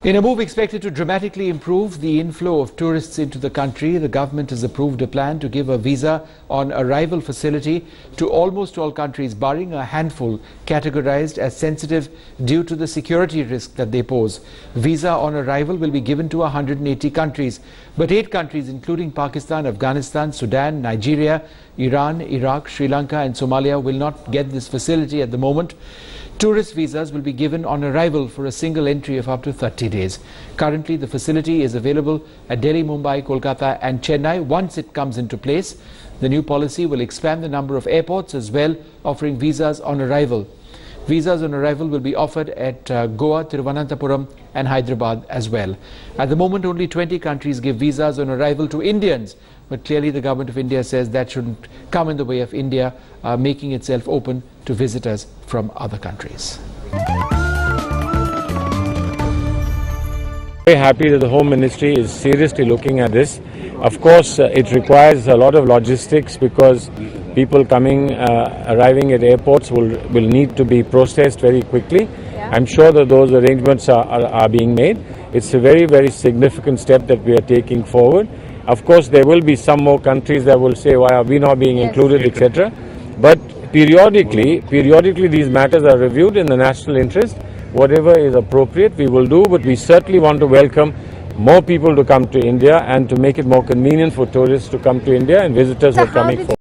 In a move expected to dramatically improve the inflow of tourists into the country, the government has approved a plan to give a visa on arrival facility to almost all countries, barring a handful categorized as sensitive due to the security risk that they pose. Visa on arrival will be given to 180 countries, but 8 countries including Pakistan, Afghanistan, Sudan, Nigeria, Iran, Iraq, Sri Lanka and Somalia will not get this facility at the moment. Tourist visas will be given on arrival for a single entry of up to 30 days. Currently, the facility is available at Delhi, Mumbai, Kolkata and Chennai. Once it comes into place, the new policy will expand the number of airports as well, offering visas on arrival. Visas on arrival will be offered at Goa, Thiruvananthapuram and Hyderabad as well. At the moment, only 20 countries give visas on arrival to Indians, but clearly the government of India says that shouldn't come in the way of India making itself open to visitors from other countries. Very happy that the Home Ministry is seriously looking at this. Of course, it requires a lot of logistics because people arriving at airports will need to be processed very quickly. I'm sure that those arrangements are being made. It's a very, very significant step that we are taking forward. Of course, there will be some more countries that will say, why are we not being included, etc. But periodically these matters are reviewed in the national interest. Whatever is appropriate, we will do, but we certainly want to welcome more people to come to India and to make it more convenient for tourists to come to India and visitors who are coming forward.